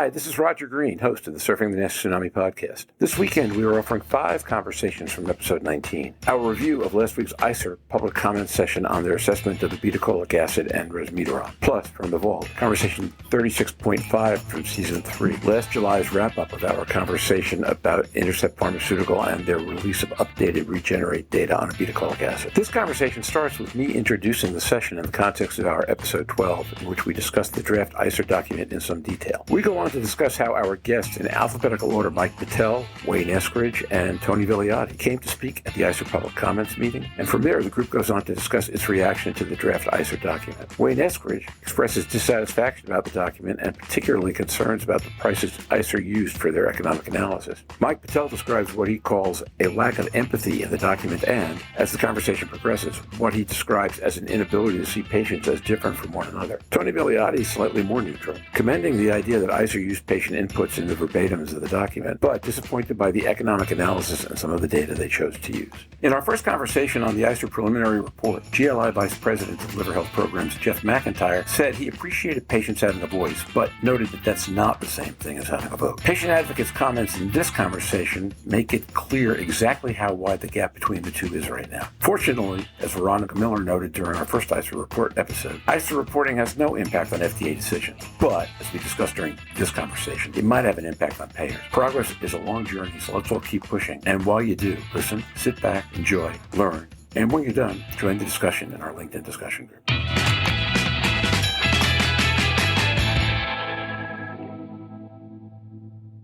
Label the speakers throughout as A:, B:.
A: Hi, this is Roger Green, host of the Surfing the NASH Tsunami podcast. This weekend, we are offering 5 conversations from episode 19. Our review of last week's ICER public comment session on their assessment of obeticholic acid and Resmetirom. Plus, from the vault, conversation 36.5 from season 3. Last July's wrap-up of our conversation about Intercept Pharmaceutical and their release of updated Regenerate data on obeticholic acid. This conversation starts with me introducing the session in the context of our episode 12, in which we discuss the draft ICER document in some detail. We go on to discuss how our guests in alphabetical order, Mike Betel, Wayne Eskridge, and Tony Villiotti, came to speak at the ICER public comments meeting, and from there the group goes on to discuss its reaction to the draft ICER document. Wayne Eskridge expresses dissatisfaction about the document and particularly concerns about the prices ICER used for their economic analysis. Mike Betel describes what he calls a lack of empathy in the document and, as the conversation progresses, what he describes as an inability to see patients as different from one another. Tony Villiotti is slightly more neutral, commending the idea that ICER used patient inputs in the verbatims of the document, but disappointed by the economic analysis and some of the data they chose to use. In our first conversation on the ICER preliminary report, GLI Vice President of Liver Health Programs Jeff McIntyre said he appreciated patients having a voice, but noted that that's not the same thing as having a vote. Patient advocates' comments in this conversation make it clear exactly how wide the gap between the two is right now. Fortunately, as Veronica Miller noted during our first ICER report episode, ICER reporting has no impact on FDA decisions, but, as we discussed during this conversation, it might have an impact on payers. Progress is a long journey, so let's all keep pushing. And while you do, listen, sit back, enjoy, learn, and when you're done, join the discussion in our LinkedIn discussion group.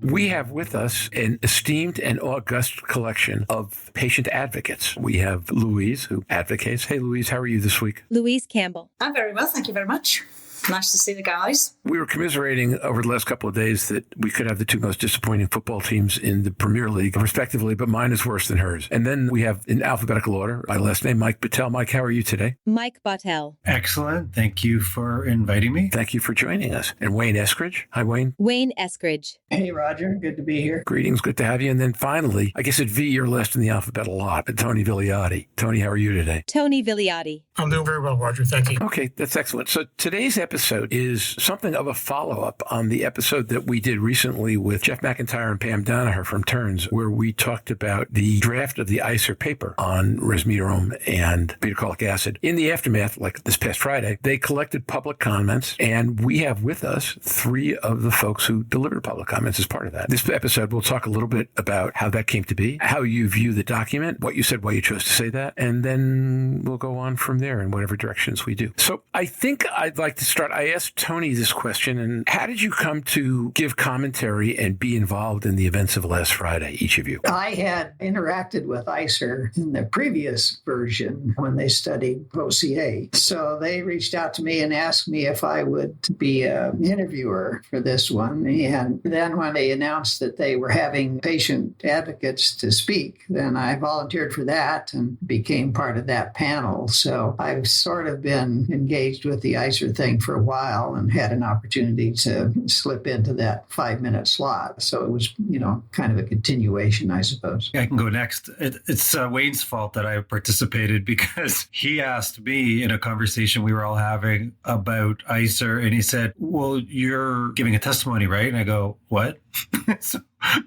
A: We have with us an esteemed and august collection of patient advocates. We have Louise, who advocates. Hey, Louise, how are you this week?
B: Louise Campbell.
C: I'm very well, thank you very much. Nice to see the guys.
A: We were commiserating over the last couple of days that we could have the two most disappointing football teams in the Premier League, respectively, but mine is worse than hers. And then we have, in alphabetical order, my last name, Mike Betel. Mike, how are you today?
B: Mike Betel.
D: Excellent. Thank you for inviting me.
A: Thank you for joining us. And Wayne Eskridge. Hi, Wayne.
B: Wayne Eskridge.
E: Hey, Roger. Good to be here.
A: Greetings. Good to have you. And then finally, I guess at V, you're last in the alphabet a lot, but Tony Villiotti. Tony, how are you today?
B: Tony Villiotti.
F: I'm doing very well, Roger. Thank you.
A: Okay, that's excellent. So today's episode is something of a follow-up on the episode that we did recently with Jeff McIntyre and Pam Danaher from Turns, where we talked about the draft of the ICER paper on Resmetirom and obeticholic acid. In the aftermath, like this past Friday, they collected public comments, and we have with us 3 of the folks who delivered public comments as part of that. This episode, we'll talk a little bit about how that came to be, how you view the document, what you said, why you chose to say that, and then we'll go on from there in whatever directions we do. So I think I'd like to start. I asked Tony this question, and how did you come to give commentary and be involved in the events of last Friday, each of you?
E: I had interacted with ICER in the previous version when they studied OCA. So they reached out to me and asked me if I would be an interviewer for this one. And then when they announced that they were having patient advocates to speak, then I volunteered for that and became part of that panel. So I've sort of been engaged with the ICER thing for a while and had an opportunity to slip into that 5-minute slot. So it was, kind of a continuation, I suppose.
D: I can go next. It's Wayne's fault that I participated because he asked me in a conversation we were all having about ICER, and he said, well, you're giving a testimony, right? And I go, what? So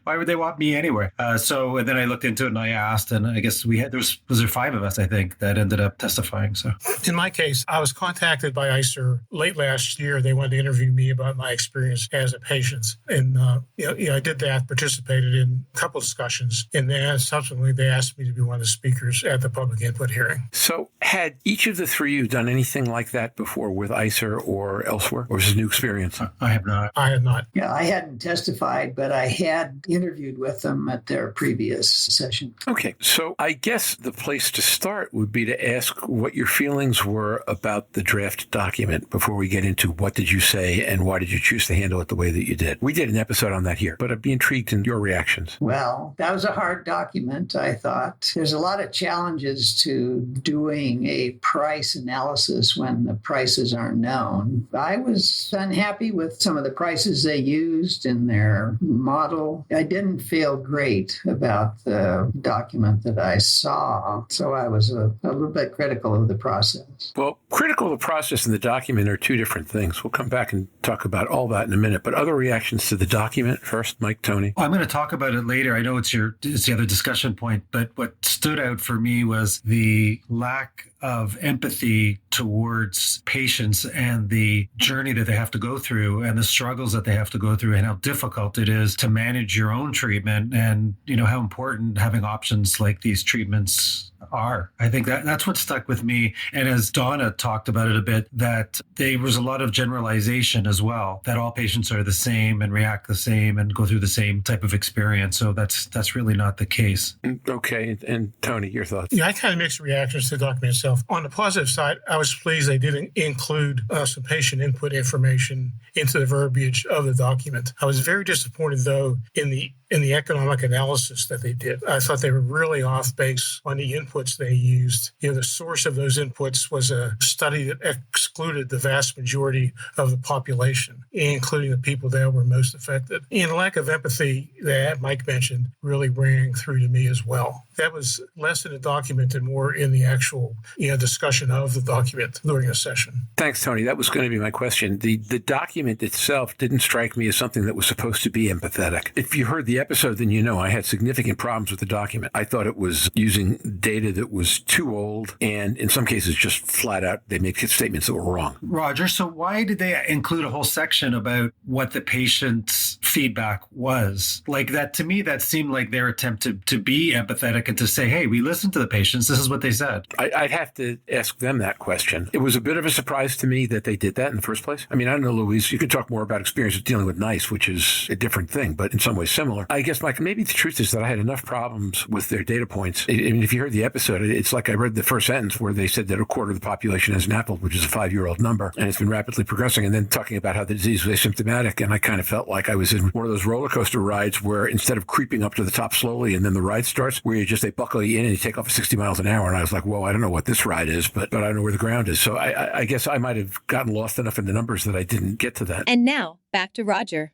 D: why would they want me anyway? And then I looked into it and I asked, and I guess was there 5 of us, I think, that ended up testifying. So
F: in my case, I was contacted by ICER late last year. They wanted to interview me about my experience as a patient. And, I did that, participated in a couple of discussions. And then subsequently, they asked me to be one of the speakers at the public input hearing.
A: So had each of the 3 of you done anything like that before with ICER or elsewhere? Or was this a new experience?
D: I have not.
F: I have not.
E: Yeah, I hadn't testified, but I had interviewed with them at their previous session.
A: Okay, so I guess the place to start would be to ask what your feelings were about the draft document before we get into what did you say and why did you choose to handle it the way that you did. We did an episode on that here, but I'd be intrigued in your reactions.
E: Well, that was a hard document, I thought. There's a lot of challenges to doing a price analysis when the prices aren't known. I was unhappy with some of the prices they used in their model. I didn't feel great about the document that I saw, so I was a little bit critical of the process.
A: Well, critical of the process and the document are two different things. We'll come back and talk about all that in a minute. But other reactions to the document first, Mike, Tony?
D: I'm going to talk about it later. I know it's the other discussion point, but what stood out for me was the lack of empathy towards patients and the journey that they have to go through and the struggles that they have to go through and how difficult it is to manage your own treatment and, how important having options like these treatments are. I think that's what stuck with me. And as Donna talked about it a bit, that there was a lot of generalization as well, that all patients are the same and react the same and go through the same type of experience. So that's really not the case.
A: Okay. And Tony, your thoughts?
F: Yeah, I kind of mixed reactions to the document itself. On the positive side, I was pleased they didn't include some patient input information into the verbiage of the document. I was very disappointed, though, in the economic analysis that they did. I thought they were really off base on the inputs they used. The source of those inputs was a study that excluded the vast majority of the population, including the people that were most affected. And the lack of empathy that Mike mentioned really rang through to me as well. That was less in the document and more in the actual discussion of the document during the session.
A: Thanks, Tony. That was going to be my question. The document itself didn't strike me as something that was supposed to be empathetic. If you heard the episode, then I had significant problems with the document. I thought it was using data that was too old, and in some cases just flat out, they make statements that were wrong.
D: Roger, so why did they include a whole section about what the patient's feedback was? Like that, to me, that seemed like their attempt to be empathetic and to say, hey, we listened to the patients. This is what they said.
A: I'd have to ask them that question. It was a bit of a surprise to me that they did that in the first place. I mean, I don't know, Louise, you could talk more about experience of dealing with NICE, which is a different thing, but in some ways similar. I guess, Mike, maybe the truth is that I had enough problems with their data points. I mean, if you heard the episode, it's like I read the first sentence where they said that a quarter of the population has NAFLD, which is a 5-year-old number, and it's been rapidly progressing, and then talking about how the disease was asymptomatic, and I kind of felt like I was in one of those roller coaster rides where instead of creeping up to the top slowly and then the ride starts, where they buckle you in and you take off at 60 miles an hour, and I was like, whoa, I don't know what this ride is, but I don't know where the ground is. So I guess I might have gotten lost enough in the numbers that I didn't get to that.
B: And now, back to Roger.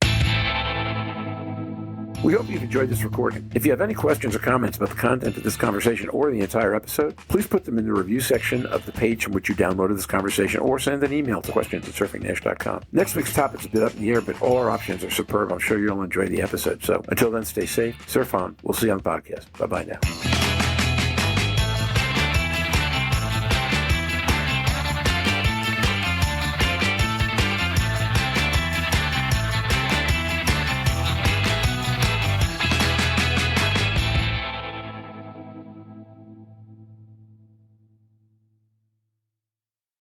A: We hope you've enjoyed this recording. If you have any questions or comments about the content of this conversation or the entire episode, please put them in the review section of the page from which you downloaded this conversation, or send an email to questions@surfingnash.com. Next week's topic's a bit up in the air, but all our options are superb. I'm sure you'll enjoy the episode. So until then, stay safe, surf on. We'll see you on the podcast. Bye-bye now.